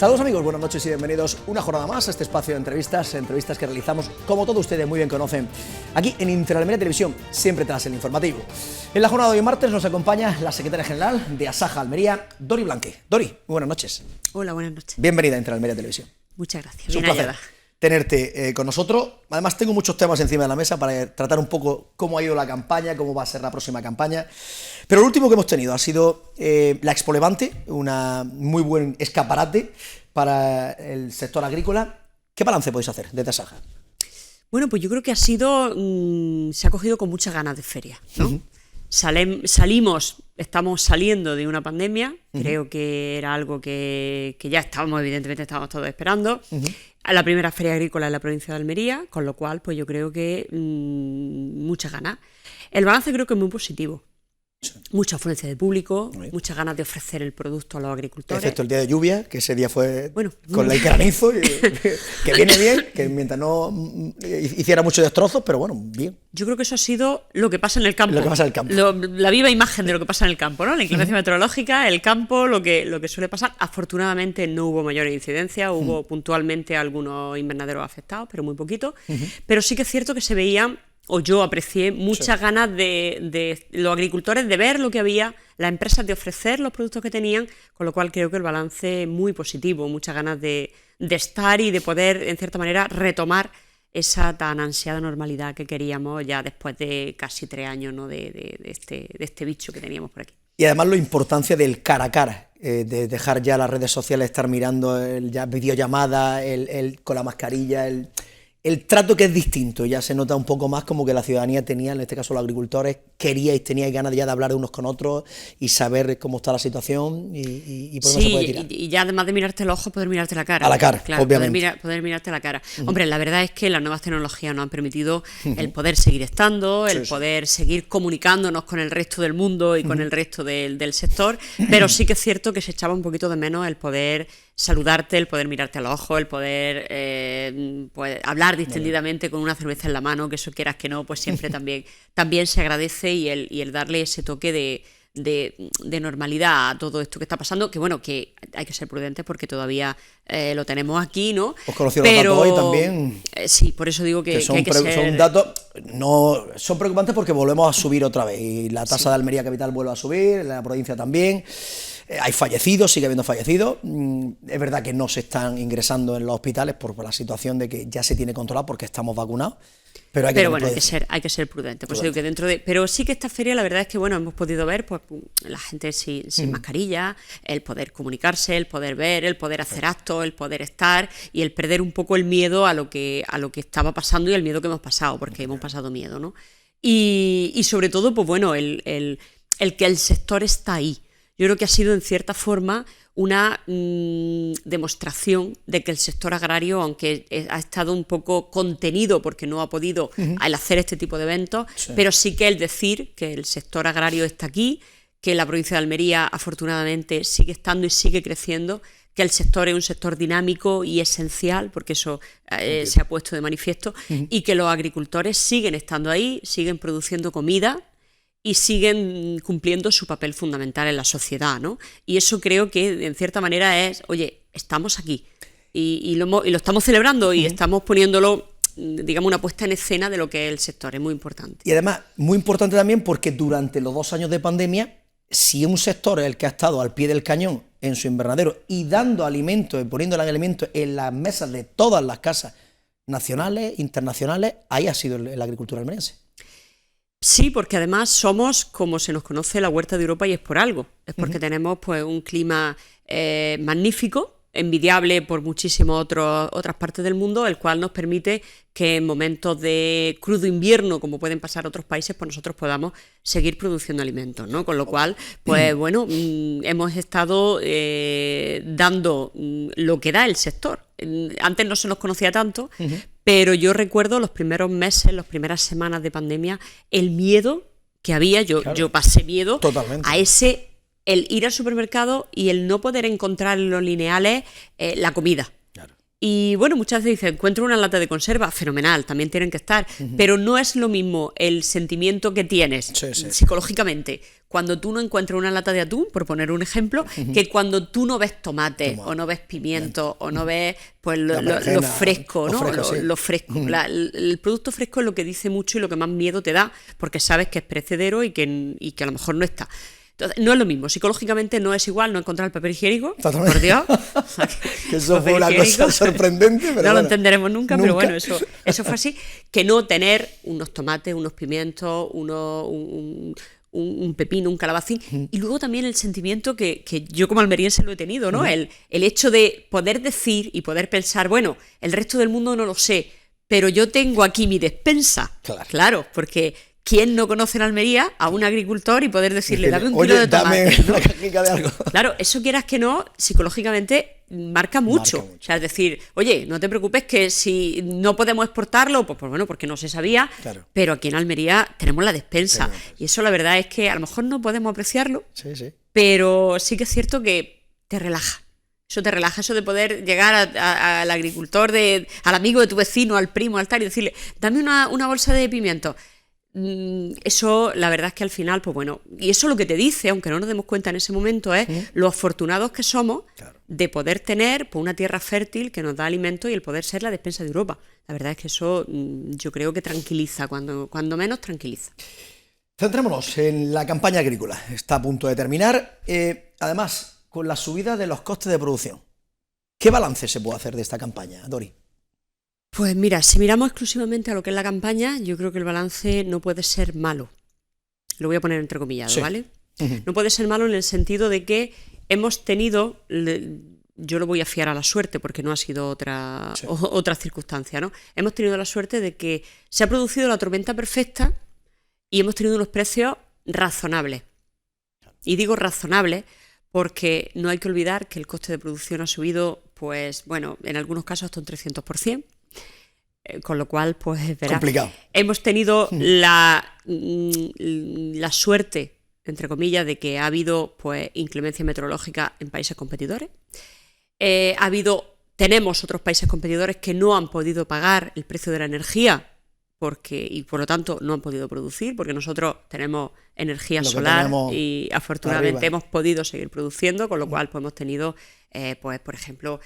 Saludos amigos, buenas noches y bienvenidos una jornada más a este espacio de entrevistas que realizamos, como todos ustedes muy bien conocen, aquí en Interalmería Televisión, siempre tras el informativo. En la jornada de hoy martes nos acompaña la secretaria general de Asaja Almería, Dori Blanque. Dori, muy buenas noches. Hola, buenas noches. Bienvenida a Interalmería Televisión. Muchas gracias. Es un placer tenerte con nosotros. Además tengo muchos temas encima de la mesa para tratar un poco cómo ha ido la campaña, cómo va a ser la próxima campaña. Pero lo último que hemos tenido ha sido la Expo Levante, una muy buen escaparate para el sector agrícola. ¿Qué balance podéis hacer desde Asaja? Bueno, pues yo creo que ha sido, se ha cogido con muchas ganas de feria, ¿no? Estamos saliendo de una pandemia, creo que era algo que ya evidentemente estábamos todos esperando. A la primera feria agrícola en la provincia de Almería, con lo cual pues yo creo que muchas ganas. El balance creo que es muy positivo. Sí. Mucha afluencia de público, muchas ganas de ofrecer el producto a los agricultores. Excepto el día de lluvia, que ese día fue con el granizo, que viene bien, que mientras no hiciera muchos destrozos, pero bueno, bien. Yo creo que eso ha sido lo que pasa en el campo. Lo que pasa en el campo. La viva imagen de lo que pasa en el campo, ¿no? La inclemencia meteorológica, el campo, lo que suele pasar. Afortunadamente no hubo mayores incidencias, hubo puntualmente algunos invernaderos afectados, pero muy poquito. Pero sí que es cierto que se veían, o yo aprecié muchas ganas de los agricultores de ver lo que había, las empresas de ofrecer los productos que tenían, con lo cual creo que el balance es muy positivo, muchas ganas de estar y de poder, en cierta manera, retomar esa tan ansiada normalidad que queríamos ya después de casi 3 años, ¿no? de este bicho que teníamos por aquí. Y además la importancia del cara a cara, de dejar ya las redes sociales, estar mirando videollamadas, con la mascarilla, el trato que es distinto. Ya se nota un poco más como que la ciudadanía tenía, en este caso los agricultores, teníais ganas ya de hablar de unos con otros y saber cómo está la situación y por dónde se puede tirar. Y ya además de mirarte los ojos, poder mirarte la cara. A la cara, claro, obviamente. Poder mirarte la cara. Hombre, la verdad es que las nuevas tecnologías nos han permitido el poder seguir estando, el poder seguir comunicándonos con el resto del mundo y con el resto del sector, pero sí que es cierto que se echaba un poquito de menos el poder saludarte, el poder mirarte a los ojos, el poder hablar distendidamente con una cerveza en la mano, que eso quieras que no, pues siempre también se agradece y el darle ese toque de normalidad a todo esto que está pasando, que bueno, que hay que ser prudentes porque todavía lo tenemos aquí, ¿no? Os conocí los datos hoy también. Sí, por eso digo que hay que ser... Son datos, no son preocupantes porque volvemos a subir otra vez y la tasa de Almería Capital vuelve a subir, en la provincia también. Hay fallecidos, sigue habiendo fallecidos. Es verdad que no se están ingresando en los hospitales por la situación de que ya se tiene controlado porque estamos vacunados. Pero bueno, hay que ser prudente. Pues digo que pero sí que esta feria, la verdad es que bueno, hemos podido ver pues la gente sin mascarilla, el poder comunicarse, el poder ver, el poder hacer actos, el poder estar y el perder un poco el miedo a lo que estaba pasando y el miedo que hemos pasado, porque hemos pasado miedo, ¿no? Y sobre todo, pues bueno, el que el sector está ahí. Yo creo que ha sido, en cierta forma, una demostración de que el sector agrario, aunque ha estado un poco contenido porque no ha podido al hacer este tipo de eventos, pero sí que el decir que el sector agrario está aquí, que la provincia de Almería, afortunadamente, sigue estando y sigue creciendo, que el sector es un sector dinámico y esencial, porque eso se ha puesto de manifiesto, y que los agricultores siguen estando ahí, siguen produciendo comida, y siguen cumpliendo su papel fundamental en la sociedad, ¿no? Y eso creo que, en cierta manera, es, oye, estamos aquí y lo estamos celebrando y estamos poniéndolo, digamos, una puesta en escena de lo que es el sector, es muy importante. Y además, muy importante también porque durante los 2 años de pandemia, si un sector es el que ha estado al pie del cañón en su invernadero y dando alimentos y poniendo alimentos en las mesas de todas las casas nacionales, internacionales, ahí ha sido la agricultura almeriense. Sí, porque además somos, como se nos conoce, la huerta de Europa y es por algo. Es porque tenemos pues un clima magnífico, envidiable por muchísimas otras partes del mundo, el cual nos permite que en momentos de crudo invierno, como pueden pasar otros países, pues nosotros podamos seguir produciendo alimentos, ¿no? Con lo cual, pues bueno, hemos estado dando lo que da el sector. Antes no se nos conocía tanto, pero yo recuerdo los primeros meses, las primeras semanas de pandemia, el miedo que había, yo pasé miedo totalmente a el ir al supermercado y el no poder encontrar en los lineales la comida. Y bueno, muchas veces dicen, encuentro una lata de conserva, fenomenal, también tienen que estar, pero no es lo mismo el sentimiento que tienes psicológicamente cuando tú no encuentras una lata de atún, por poner un ejemplo, que cuando tú no ves tomate, o no ves pimiento, o no ves pues lo fresco, ¿no? Lo fresco. El producto fresco es lo que dice mucho y lo que más miedo te da, porque sabes que es perecedero y que a lo mejor no está. Entonces, no es lo mismo, psicológicamente no es igual no encontrar el papel higiénico, por Dios. Que eso fue una cosa sorprendente, pero no lo entenderemos nunca, pero bueno, eso fue así, que no tener unos tomates, unos pimientos, un pepino, un calabacín, y luego también el sentimiento que yo como almeriense lo he tenido, ¿no? El hecho de poder decir y poder pensar, bueno, el resto del mundo no lo sé, pero yo tengo aquí mi despensa. Claro, porque ¿quién no conoce en Almería a un agricultor y poder decirle, dame un kilo de tomate? Dame una cajica de algo. Claro, eso quieras que no, psicológicamente marca mucho. O sea, es decir, oye, no te preocupes que si no podemos exportarlo, pues bueno, porque no se sabía, pero aquí en Almería tenemos la despensa. Y eso la verdad es que a lo mejor no podemos apreciarlo, pero sí que es cierto que te relaja. Eso te relaja, eso de poder llegar al agricultor, al amigo de tu vecino, al primo, al tal, y decirle, dame una bolsa de pimiento. Eso, la verdad es que al final, pues bueno, y eso lo que te dice, aunque no nos demos cuenta en ese momento, es lo afortunados que somos de poder tener pues, una tierra fértil que nos da alimento y el poder ser la despensa de Europa. La verdad es que eso yo creo que tranquiliza, cuando menos tranquiliza. Centrémonos en la campaña agrícola. Está a punto de terminar. Además, con la subida de los costes de producción, ¿qué balance se puede hacer de esta campaña, Dori? Pues mira, si miramos exclusivamente a lo que es la campaña, yo creo que el balance no puede ser malo. Lo voy a poner entrecomillado, ¿vale? No puede ser malo en el sentido de que hemos tenido, yo lo voy a fiar a la suerte porque no ha sido otra circunstancia, ¿no? Hemos tenido la suerte de que se ha producido la tormenta perfecta y hemos tenido unos precios razonables. Y digo razonables porque no hay que olvidar que el coste de producción ha subido, pues bueno, en algunos casos hasta un 300%. Con lo cual, pues verás, complicado. Hemos tenido la suerte, entre comillas, de que ha habido pues inclemencia meteorológica en países competidores. Tenemos otros países competidores que no han podido pagar el precio de la energía y por lo tanto no han podido producir, porque nosotros tenemos energía solar y afortunadamente hemos podido seguir produciendo, con lo cual pues hemos tenido, pues por ejemplo,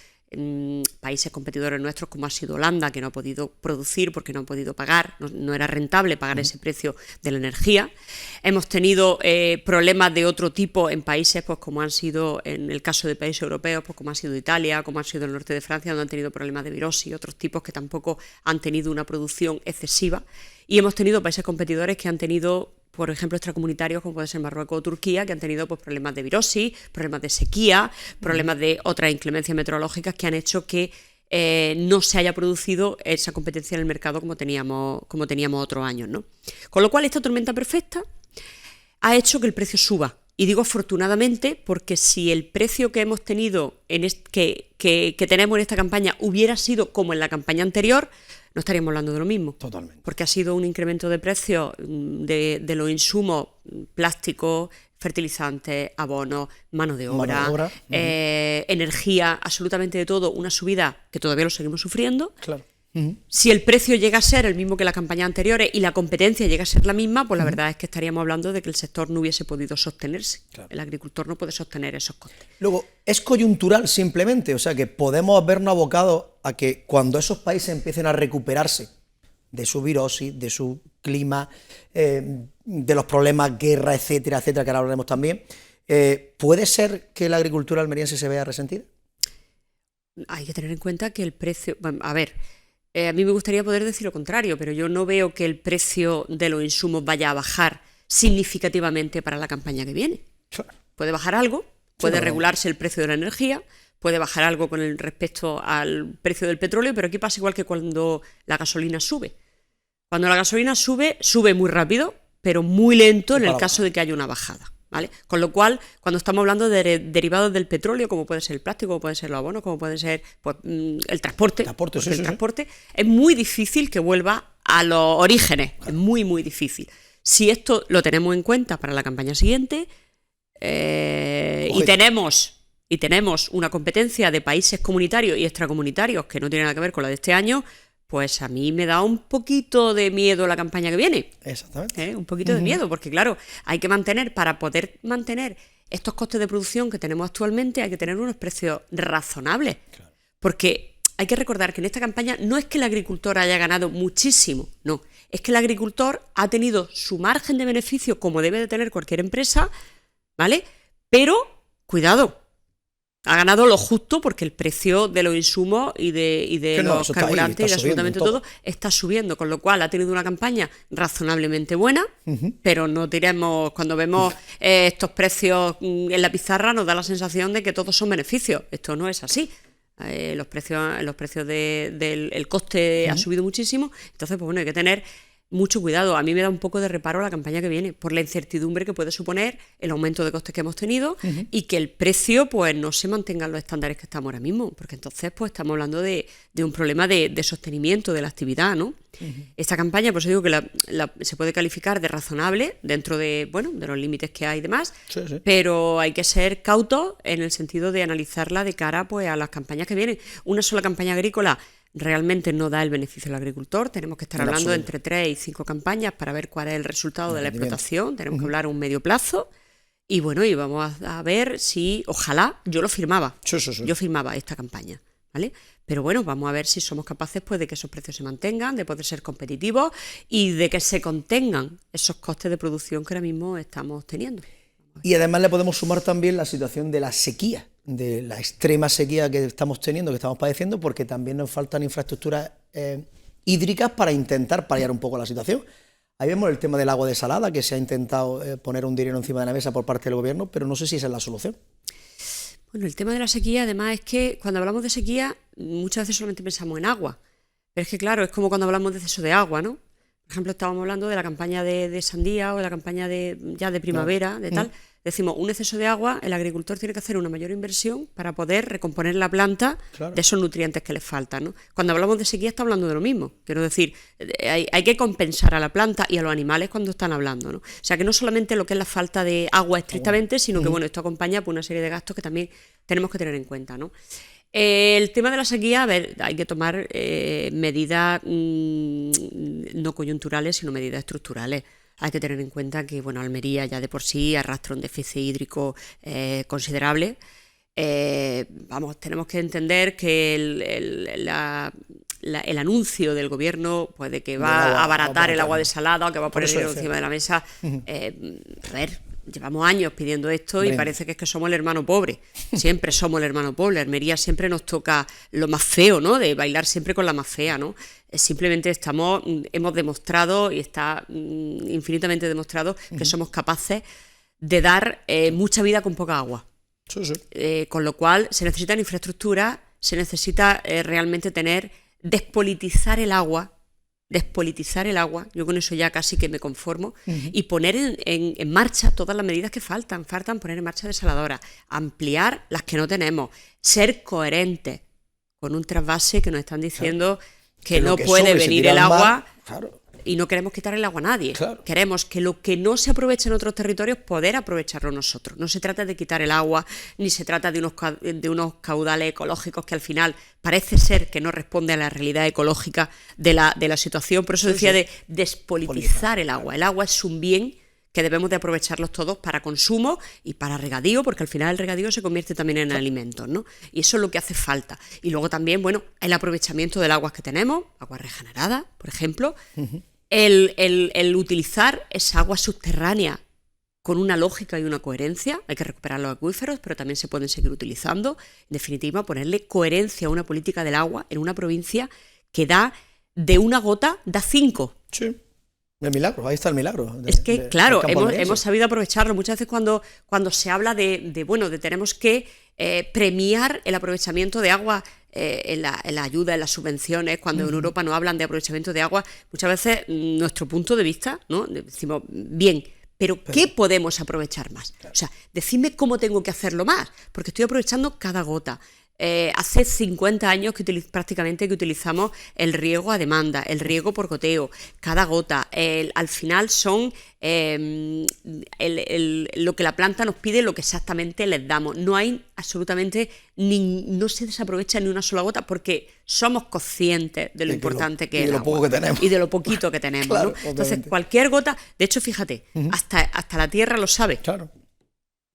países competidores nuestros como ha sido Holanda, que no ha podido producir porque no ha podido pagar, no era rentable pagar ese precio de la energía. Hemos tenido problemas de otro tipo en países pues como han sido, en el caso de países europeos, pues como ha sido Italia, como ha sido el norte de Francia, donde han tenido problemas de virosis y otros tipos que tampoco han tenido una producción excesiva. Y hemos tenido países competidores que han tenido, por ejemplo, extracomunitarios como puede ser Marruecos o Turquía, que han tenido pues, problemas de virosis, problemas de sequía, problemas de otras inclemencias meteorológicas que han hecho que no se haya producido esa competencia en el mercado como teníamos otros años, ¿no? Con lo cual, esta tormenta perfecta ha hecho que el precio suba. Y digo afortunadamente porque si el precio que hemos tenido, que tenemos en esta campaña, hubiera sido como en la campaña anterior, no estaríamos hablando de lo mismo. Totalmente. Porque ha sido un incremento de precios de los insumos, plásticos, fertilizantes, abonos, mano de obra, energía, absolutamente de todo, una subida que todavía lo seguimos sufriendo. Claro. Si el precio llega a ser el mismo que las campañas anteriores y la competencia llega a ser la misma, pues la verdad es que estaríamos hablando de que el sector no hubiese podido sostenerse. Claro. El agricultor no puede sostener esos costes. Luego, ¿es coyuntural simplemente? O sea, que podemos vernos abocados a que cuando esos países empiecen a recuperarse de su virosis, de su clima, de los problemas, guerra, etcétera, etcétera, que ahora hablaremos también, ¿puede ser que la agricultura almeriense se vea resentida? Hay que tener en cuenta que el precio... A ver... a mí me gustaría poder decir lo contrario, pero yo no veo que el precio de los insumos vaya a bajar significativamente para la campaña que viene. Puede bajar algo, puede regularse el precio de la energía, puede bajar algo con respecto al precio del petróleo, pero aquí pasa igual que cuando la gasolina sube. Cuando la gasolina sube muy rápido, pero muy lento en el caso de que haya una bajada. ¿Vale? Con lo cual, cuando estamos hablando de derivados del petróleo, como puede ser el plástico, como pueden ser los abonos, como puede ser pues, el transporte, es muy difícil que vuelva a los orígenes, es muy, muy difícil. Si esto lo tenemos en cuenta para la campaña siguiente y tenemos y tenemos una competencia de países comunitarios y extracomunitarios que no tiene nada que ver con la de este año, pues a mí me da un poquito de miedo la campaña que viene. Exactamente. Un poquito de miedo, porque claro, hay que mantener, para poder mantener estos costes de producción que tenemos actualmente, hay que tener unos precios razonables. Claro. Porque hay que recordar que en esta campaña no es que el agricultor haya ganado muchísimo, no. Es que el agricultor ha tenido su margen de beneficio, como debe de tener cualquier empresa, ¿vale? Pero, cuidado, ha ganado lo justo porque el precio de los insumos y de los carburantes y de absolutamente todo está subiendo, con lo cual ha tenido una campaña razonablemente buena, pero no diremos, cuando vemos estos precios en la pizarra nos da la sensación de que todos son beneficios. Esto no es así. Los precios del coste ha subido muchísimo, entonces pues bueno, hay que tener mucho cuidado. A mí me da un poco de reparo la campaña que viene por la incertidumbre que puede suponer el aumento de costes que hemos tenido y que el precio pues no se mantenga en los estándares que estamos ahora mismo, porque entonces pues estamos hablando de un problema de sostenimiento de la actividad, ¿no? Esta campaña, pues digo que se puede calificar de razonable dentro de, bueno, de los límites que hay y demás, pero hay que ser cautos en el sentido de analizarla de cara pues a las campañas que vienen. Una sola campaña agrícola realmente no da el beneficio al agricultor, tenemos que estar hablando de entre 3 y 5 campañas para ver cuál es el resultado de la explotación, tenemos que hablar a un medio plazo y bueno, y vamos a ver si, ojalá, yo lo firmaba, yo firmaba esta campaña, ¿vale? Pero bueno, vamos a ver si somos capaces pues de que esos precios se mantengan, de poder ser competitivos y de que se contengan esos costes de producción que ahora mismo estamos teniendo. Y además le podemos sumar también la situación de la sequía, de la extrema sequía que estamos teniendo, que estamos padeciendo, porque también nos faltan infraestructuras hídricas para intentar paliar un poco la situación. Ahí vemos el tema del agua desalada, que se ha intentado poner un dinero encima de la mesa por parte del gobierno, pero no sé si esa es la solución. Bueno, el tema de la sequía, además, es que cuando hablamos de sequía, muchas veces solamente pensamos en agua. Pero es que, claro, es como cuando hablamos de exceso de agua, ¿no? Por ejemplo, estábamos hablando de la campaña de sandía o de la campaña de primavera, de tal. Decimos, un exceso de agua, el agricultor tiene que hacer una mayor inversión para poder recomponer la planta de esos nutrientes que le faltan, ¿no? Cuando hablamos de sequía está hablando de lo mismo. Quiero decir, hay que compensar a la planta y a los animales cuando están hablando, ¿no? O sea, que no solamente lo que es la falta de agua estrictamente, sino que bueno, esto acompaña por una serie de gastos que también tenemos que tener en cuenta, ¿no? El tema de la sequía, a ver, hay que tomar medidas no coyunturales, sino medidas estructurales. Hay que tener en cuenta que, bueno, Almería ya de por sí arrastra un déficit hídrico considerable. Tenemos que entender que el anuncio del gobierno pues, de que va a abaratar el agua desalada o que va a poner dinero encima de la mesa, a ver, llevamos años pidiendo esto y parece que es que somos el hermano pobre. Siempre somos el hermano pobre. Almería siempre nos toca lo más feo, ¿no? De bailar siempre con la más fea, ¿no? Simplemente hemos demostrado y está infinitamente demostrado que somos capaces de dar mucha vida con poca agua. Con lo cual se necesitan infraestructuras, se necesita realmente despolitizar el agua, yo con eso ya casi que me conformo, y poner en marcha todas las medidas que faltan poner en marcha desaladoras, ampliar las que no tenemos, ser coherentes con un trasvase que nos están diciendo que no puede venir el agua y no queremos quitar el agua a nadie. Queremos que lo que no se aprovecha en otros territorios poder aprovecharlo nosotros. No se trata de quitar el agua, ni se trata de unos caudales ecológicos que al final parece ser que no responde a la realidad ecológica de la situación. Por eso decía de despolitizar el agua. El agua es un bien que debemos de aprovecharlos todos para consumo y para regadío, porque al final el regadío se convierte también en alimentos, ¿no? Y eso es lo que hace falta. Y luego también, bueno, el aprovechamiento del agua que tenemos, agua regenerada, por ejemplo, el utilizar esa agua subterránea con una lógica y una coherencia. Hay que recuperar los acuíferos, pero también se pueden seguir utilizando. En definitiva, ponerle coherencia a una política del agua en una provincia que da de una gota, da 5. Sí. El milagro, ahí está el milagro. Es que, claro, hemos sabido aprovecharlo. Muchas veces cuando se habla de tenemos que premiar el aprovechamiento de agua en la ayuda, en las subvenciones, cuando en Europa no hablan de aprovechamiento de agua, muchas veces nuestro punto de vista, ¿no? Decimos, bien, pero ¿qué podemos aprovechar más? O sea, decidme cómo tengo que hacerlo más, porque estoy aprovechando cada gota. hace 50 años que prácticamente que utilizamos el riego a demanda, el riego por goteo, cada gota. Al final son lo que la planta nos pide, lo que exactamente les damos. No hay absolutamente, no se desaprovecha ni una sola gota porque somos conscientes de lo importante que es el agua. Poco que tenemos. Y de lo poquito que tenemos. Claro, ¿no? Entonces, cualquier gota, de hecho, fíjate, hasta la tierra lo sabe. Claro.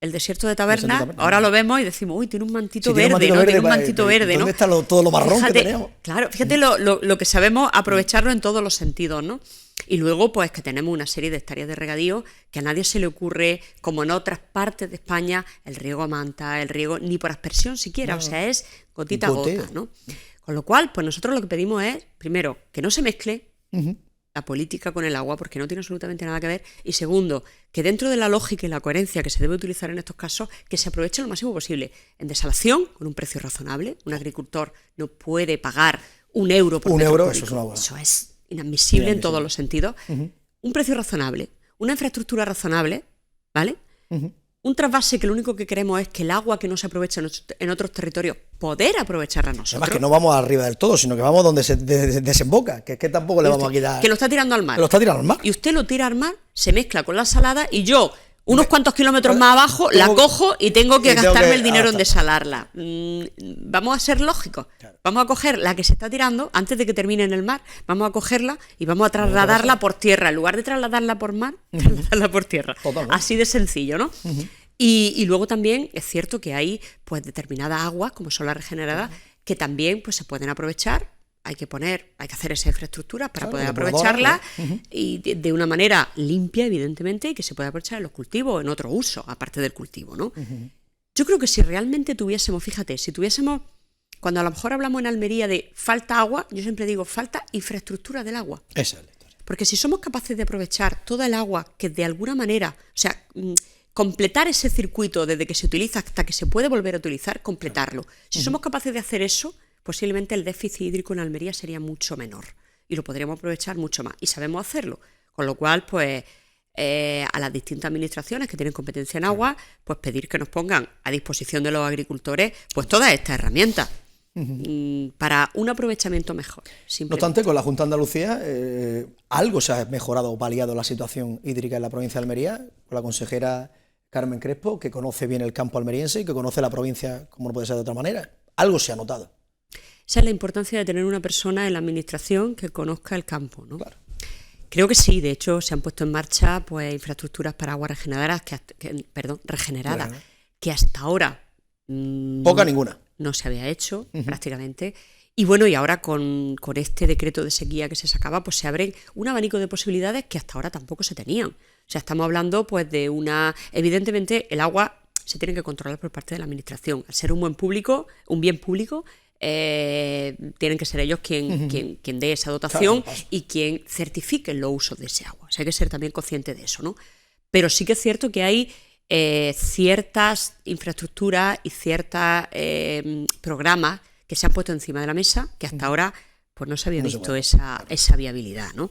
El desierto de Taberna, ahora lo vemos y decimos, uy, tiene un mantito sí, verde, ¿no? Tiene un mantito verde, ¿no? ¿Dónde está todo lo marrón fíjate, que tenemos? Claro, fíjate lo que sabemos aprovecharlo en todos los sentidos, ¿no? Y luego, pues, que tenemos una serie de hectáreas de regadío que a nadie se le ocurre, como en otras partes de España, el riego a manta, el riego ni por aspersión siquiera, o sea, es gotita a gota, ¿no? Con lo cual, pues nosotros lo que pedimos es, primero, que no se mezcle la política con el agua, porque no tiene absolutamente nada que ver, y segundo, que dentro de la lógica y la coherencia que se debe utilizar en estos casos, que se aproveche lo máximo posible. En desalación, con un precio razonable, un agricultor no puede pagar €1 por metro cúbico. Eso es inadmisible en todos los sentidos. Un precio razonable, una infraestructura razonable, ¿vale? Un trasvase que lo único que queremos es que el agua que no se aprovecha en otros territorios, poder aprovecharla nosotros. Además que no vamos arriba del todo, sino que vamos donde se desemboca, que es que tampoco le vamos a quitar... Que lo está tirando al mar. Que lo está tirando al mar. Y usted lo tira al mar, se mezcla con la salada y yo, unos cuantos kilómetros más abajo, la cojo y tengo que gastarme el dinero en desalarla. Vamos a ser lógicos. Claro. Vamos a coger la que se está tirando antes de que termine en el mar, vamos a cogerla y vamos a trasladarla por tierra. En lugar de trasladarla por mar, trasladarla por tierra. Totalmente. Así de sencillo, ¿no? Y luego también es cierto que hay pues determinadas aguas, como son las regeneradas, que también pues se pueden aprovechar. Hay que hacer esa infraestructura para poder aprovecharla y de una manera limpia, evidentemente, y que se pueda aprovechar en los cultivos, en otro uso, aparte del cultivo, ¿no? Yo creo que si realmente tuviésemos, fíjate, cuando a lo mejor hablamos en Almería de falta agua, yo siempre digo falta infraestructura del agua. Esa es la historia. Porque si somos capaces de aprovechar toda el agua que de alguna manera, o sea, completar ese circuito desde que se utiliza hasta que se puede volver a utilizar, completarlo. Si somos capaces de hacer eso, posiblemente el déficit hídrico en Almería sería mucho menor y lo podríamos aprovechar mucho más y sabemos hacerlo, con lo cual pues a las distintas administraciones que tienen competencia en agua, pues pedir que nos pongan a disposición de los agricultores pues todas estas herramientas para un aprovechamiento mejor. No obstante, con la Junta de Andalucía algo se ha mejorado o paliado la situación hídrica en la provincia de Almería, con la consejera Carmen Crespo, que conoce bien el campo almeriense y que conoce la provincia como no puede ser de otra manera. Algo se ha notado. Esa es la importancia de tener una persona en la administración que conozca el campo, ¿no? Claro. Creo que sí, de hecho se han puesto en marcha pues infraestructuras para aguas regeneradas, regeneradas, que hasta ahora ninguna. No se había hecho prácticamente. Y bueno, y ahora con este decreto de sequía que se sacaba, pues se abren un abanico de posibilidades que hasta ahora tampoco se tenían. O sea, estamos hablando pues de evidentemente el agua se tiene que controlar por parte de la administración. Al ser un bien público, tienen que ser ellos quien dé esa dotación, claro, y quien certifique los usos de ese agua. O sea, hay que ser también consciente de eso, ¿no? Pero sí que es cierto que hay ciertas infraestructuras y ciertos programas que se han puesto encima de la mesa que hasta ahora pues no se había visto esa viabilidad, ¿no?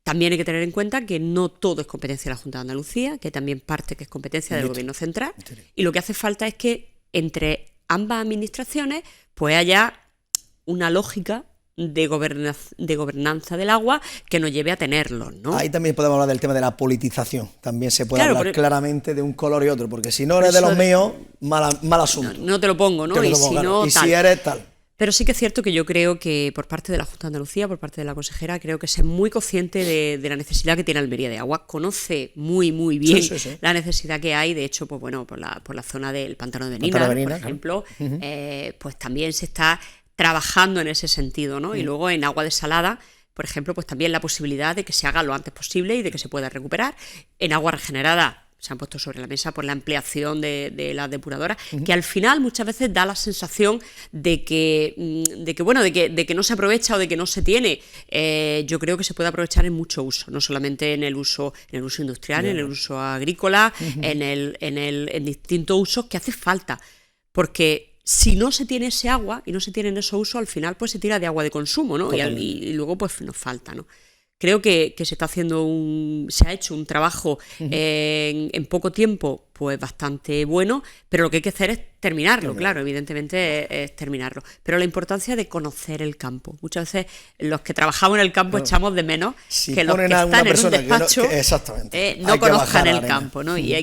También hay que tener en cuenta que no todo es competencia de la Junta de Andalucía, que hay también parte que es competencia del Gobierno central, y lo que hace falta es que entre ambas administraciones pues haya una lógica de gobernanza del agua que nos lleve a tenerlo, ¿no? Ahí también podemos hablar del tema de la politización. También se puede hablar claramente de un color y otro, porque si no eres de los míos, mal asunto. No te lo pongo, ¿no? Si eres tal. Pero sí que es cierto que yo creo que por parte de la Junta de Andalucía, por parte de la consejera, creo que es muy consciente de la necesidad que tiene Almería de agua. Conoce muy bien la necesidad que hay. De hecho, pues bueno, por la zona del Pantano de Benina, por ejemplo, pues también se está trabajando en ese sentido, ¿no? Y luego en agua desalada, por ejemplo, pues también la posibilidad de que se haga lo antes posible y de que se pueda recuperar. En agua regenerada se han puesto sobre la mesa por la ampliación de las depuradoras, que al final muchas veces da la sensación de que no se aprovecha o de que no se tiene. Yo creo que se puede aprovechar en mucho uso, no solamente en el uso industrial, en el uso agrícola, en distintos usos que hace falta, porque si no se tiene ese agua y no se tienen esos usos, al final pues se tira de agua de consumo, ¿no? Y luego pues nos falta, ¿no? Creo que se ha hecho un trabajo en poco tiempo pues bastante bueno, pero lo que hay que hacer es terminarlo, claro, evidentemente es terminarlo. Pero la importancia de conocer el campo. Muchas veces los que trabajamos en el campo echamos de menos que los que están en un despacho no conozcan el campo, ¿no? Y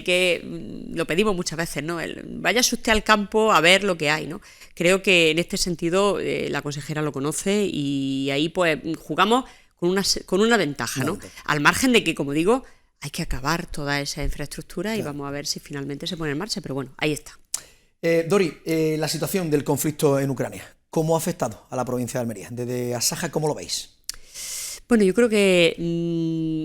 lo pedimos muchas veces, ¿no? Váyase usted al campo a ver lo que hay, ¿no? Creo que en este sentido la consejera lo conoce y ahí pues jugamos con una ventaja, ¿no? Al margen de que, como digo, hay que acabar toda esa infraestructura y vamos a ver si finalmente se pone en marcha, pero bueno, ahí está. Dori, la situación del conflicto en Ucrania, ¿cómo ha afectado a la provincia de Almería? Desde Asaja, ¿cómo lo veis? Bueno, yo creo que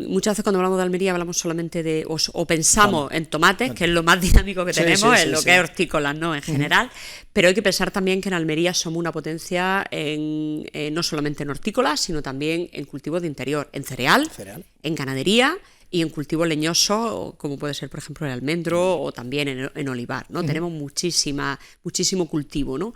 muchas veces cuando hablamos de Almería hablamos solamente o pensamos en tomates, que es lo más dinámico que tenemos, que es hortícolas, ¿no? En general, pero hay que pensar también que en Almería somos una potencia no solamente en hortícolas, sino también en cultivos de interior, en cereal. En ganadería y en cultivos leñosos, como puede ser, por ejemplo, el almendro o también en olivar, ¿no? Tenemos muchísimo cultivo, ¿no?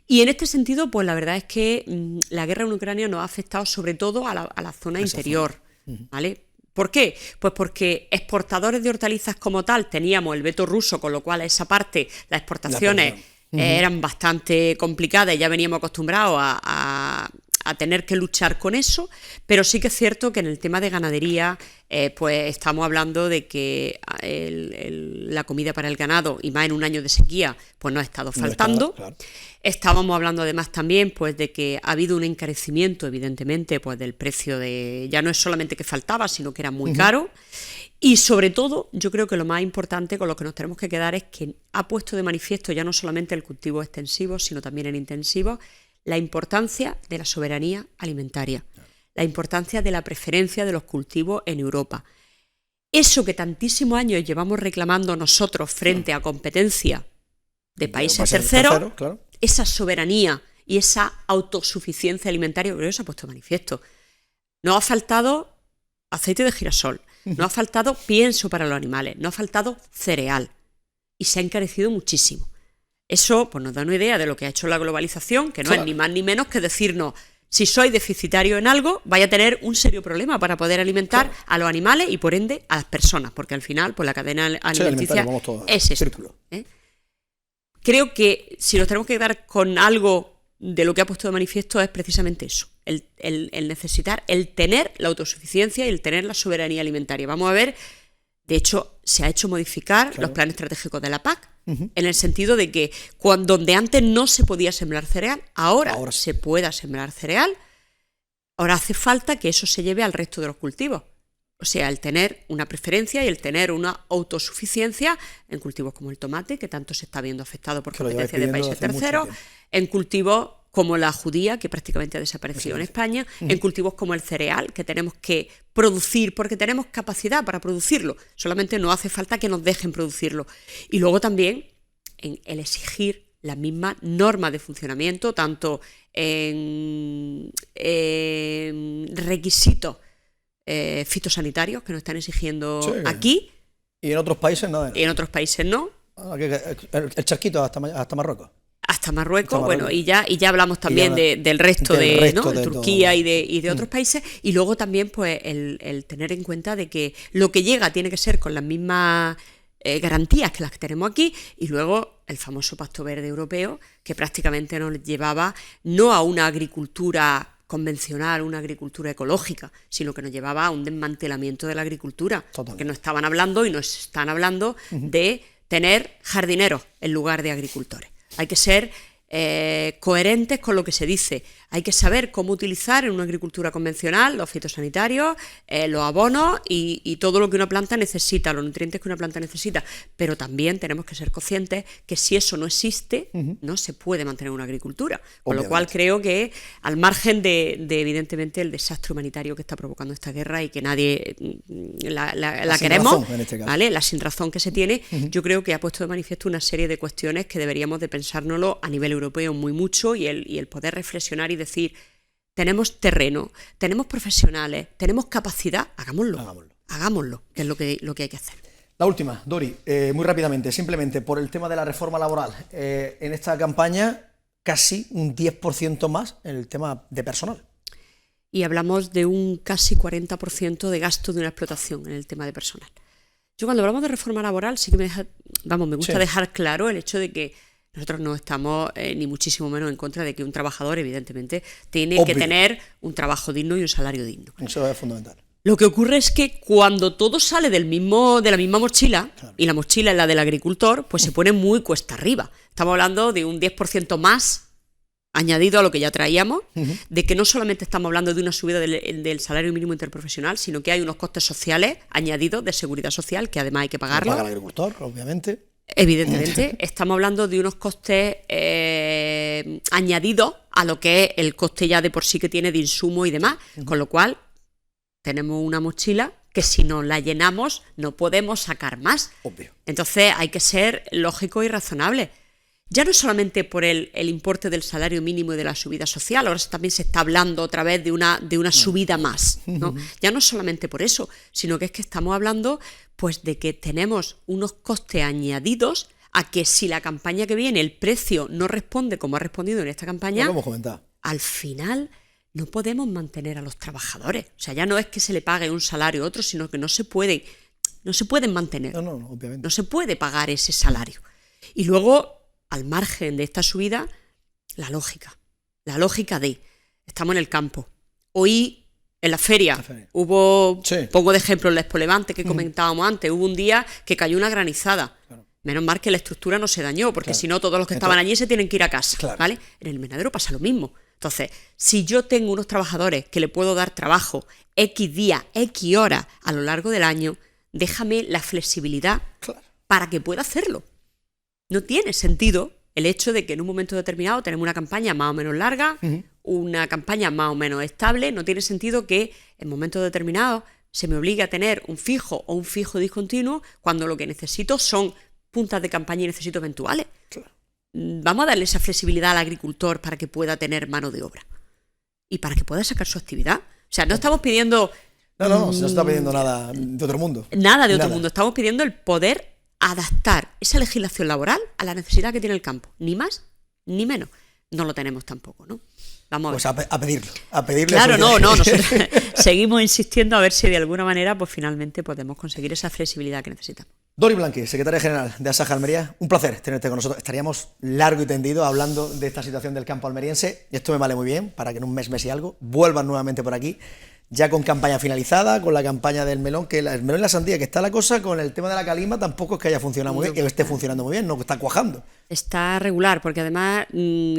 Y en este sentido, pues la verdad es que la guerra en Ucrania nos ha afectado sobre todo a la zona interior, ¿vale? ¿Por qué? Pues porque exportadores de hortalizas como tal teníamos el veto ruso, con lo cual esa parte, las exportaciones eran bastante complicadas y ya veníamos acostumbrados a tener que luchar con eso, pero sí que es cierto que en el tema de ganadería pues estamos hablando de que la comida para el ganado, y más en un año de sequía, pues no ha estado faltando. Estábamos hablando además también pues de que ha habido un encarecimiento, evidentemente, pues del precio ya no es solamente que faltaba, sino que era muy caro. Y sobre todo, yo creo que lo más importante con lo que nos tenemos que quedar es que ha puesto de manifiesto ya no solamente el cultivo extensivo, sino también el intensivo, la importancia de la soberanía alimentaria, la importancia de la preferencia de los cultivos en Europa. Eso que tantísimos años llevamos reclamando nosotros frente a competencia de países terceros, esa soberanía y esa autosuficiencia alimentaria, creo que se ha puesto de manifiesto. Nos ha faltado aceite de girasol, nos ha faltado pienso para los animales, nos ha faltado cereal y se ha encarecido muchísimo. Eso pues, nos da una idea de lo que ha hecho la globalización, que no es ni más ni menos que decirnos, si sois deficitario en algo, vais a tener un serio problema para poder alimentar a los animales y por ende a las personas, porque al final pues, la cadena alimenticia es esto. Creo que si nos tenemos que quedar con algo de lo que ha puesto de manifiesto es precisamente eso, el necesitar, el tener la autosuficiencia y el tener la soberanía alimentaria. Vamos a ver, de hecho, se ha hecho modificar los planes estratégicos de la PAC, en el sentido de que donde antes no se podía sembrar cereal, ahora se pueda sembrar cereal. Ahora hace falta que eso se lleve al resto de los cultivos. O sea, el tener una preferencia y el tener una autosuficiencia en cultivos como el tomate, que tanto se está viendo afectado por competencia de países terceros, en cultivos como la judía, que prácticamente ha desaparecido en España, en cultivos como el cereal, que tenemos que producir porque tenemos capacidad para producirlo, solamente no hace falta que nos dejen producirlo. Y luego también en el exigir las mismas normas de funcionamiento, tanto en requisitos fitosanitarios que nos están exigiendo aquí. Y en otros países nada. Y en otros países no. El charquito hasta Marruecos. Hasta Marruecos, bueno, y ya hablamos también del resto de Turquía y de otros países, y luego también pues el tener en cuenta de que lo que llega tiene que ser con las mismas garantías que las que tenemos aquí, y luego el famoso Pacto Verde Europeo, que prácticamente nos llevaba no a una agricultura convencional, una agricultura ecológica, sino que nos llevaba a un desmantelamiento de la agricultura, que nos estaban hablando y nos están hablando de tener jardineros en lugar de agricultores. Hay que ser coherentes con lo que se dice. Hay que saber cómo utilizar en una agricultura convencional los fitosanitarios, los abonos y todo lo que una planta necesita, los nutrientes que una planta necesita. Pero también tenemos que ser conscientes que si eso no existe, no se puede mantener una agricultura. Con lo cual creo que al margen de evidentemente el desastre humanitario que está provocando esta guerra y que nadie la queremos, ¿vale? La sinrazón que se tiene, yo creo que ha puesto de manifiesto una serie de cuestiones que deberíamos de pensárnoslo a nivel europeo muy mucho y el poder reflexionar y decir, tenemos terreno, tenemos profesionales, tenemos capacidad, hagámoslo, que es lo que hay que hacer. La última, Dori, muy rápidamente, simplemente por el tema de la reforma laboral. En esta campaña casi un 10% más en el tema de personal. y hablamos de un casi 40% de gasto de una explotación en el tema de personal. Yo cuando hablamos de reforma laboral sí que me gusta dejar claro el hecho de que nosotros no estamos ni muchísimo menos en contra de que un trabajador, evidentemente, tiene que tener un trabajo digno y un salario digno. Eso es fundamental. Lo que ocurre es que cuando todo sale de la misma mochila, claro, y la mochila es la del agricultor, pues se pone muy cuesta arriba. Estamos hablando de un 10% más añadido a lo que ya traíamos, de que no solamente estamos hablando de una subida del salario mínimo interprofesional, sino que hay unos costes sociales añadidos de seguridad social que además hay que pagarlo. Lo paga el agricultor, obviamente. Evidentemente, estamos hablando de unos costes añadidos a lo que es el coste ya de por sí que tiene de insumo y demás, con lo cual tenemos una mochila que si no la llenamos no podemos sacar más. Obvio. Entonces hay que ser lógico y razonable. Ya no solamente por el importe del salario mínimo y de la subida social, ahora también se está hablando otra vez de una subida más, ¿no? Ya no solamente por eso, sino que es que estamos hablando pues de que tenemos unos costes añadidos a que si la campaña que viene el precio no responde como ha respondido en esta campaña, lo hemos comentado, al final no podemos mantener a los trabajadores. O sea, ya no es que se le pague un salario a otro, sino que no se pueden mantener. No, obviamente. No se puede pagar ese salario. Y luego, al margen de esta subida, la lógica de, estamos en el campo. Hoy, en la feria. Hubo, pongo de ejemplo el Expo Levante que comentábamos antes, hubo un día que cayó una granizada. Claro. Menos mal que la estructura no se dañó, porque si no todos los que estaban allí se tienen que ir a casa, ¿vale? En el Menadero pasa lo mismo. Entonces, si yo tengo unos trabajadores que le puedo dar trabajo X días, X horas a lo largo del año, déjame la flexibilidad para que pueda hacerlo. No tiene sentido el hecho de que en un momento determinado tenemos una campaña más o menos larga, una campaña más o menos estable. No tiene sentido que en momentos determinados se me obligue a tener un fijo o un fijo discontinuo cuando lo que necesito son puntas de campaña y necesito eventuales. Claro. Vamos a darle esa flexibilidad al agricultor para que pueda tener mano de obra y para que pueda sacar su actividad. O sea, no estamos pidiendo... No se está pidiendo nada de otro mundo. Nada de otro mundo. Estamos pidiendo el poder adaptar esa legislación laboral a la necesidad que tiene el campo. Ni más, ni menos. No lo tenemos tampoco, ¿no? Vamos a ver. Pues a pedirlo. Claro, nosotros seguimos insistiendo a ver si de alguna manera pues finalmente podemos conseguir esa flexibilidad que necesitamos. Dori Blanqui, secretaria general de Asaja Almería, un placer tenerte con nosotros. Estaríamos largo y tendido hablando de esta situación del campo almeriense y esto me vale muy bien para que en un mes y algo vuelvan nuevamente por aquí, ya con campaña finalizada, con la campaña del melón, que el melón y la sandía, que está la cosa con el tema de la calima, tampoco es que haya funcionado muy bien, que esté funcionando muy bien, no, que está cuajando. Está regular, porque además,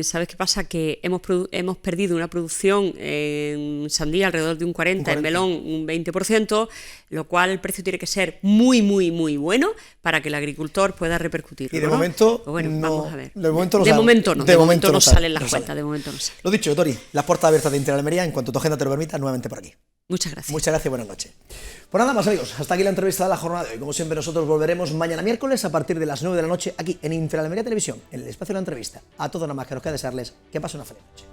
¿sabes qué pasa? Que hemos perdido una producción en sandía alrededor de un 40%, en melón un 20%, lo cual el precio tiene que ser muy, muy, muy bueno para que el agricultor pueda repercutirlo. Y de momento, pues bueno, vamos a ver. De momento no salen las cuentas, de momento no sale. Lo dicho, Dori, las puertas abiertas de Inter Almería, en cuanto tu agenda te lo permita, nuevamente por aquí. Muchas gracias. Muchas gracias, buenas noches. Pues nada más, amigos, hasta aquí la entrevista de la jornada de hoy. Como siempre, nosotros volveremos mañana miércoles a partir de las 9 de la noche aquí en Inter Almería Televisión, en el espacio de la entrevista. A todos nada más que nos queda desearles que pasen una feliz noche.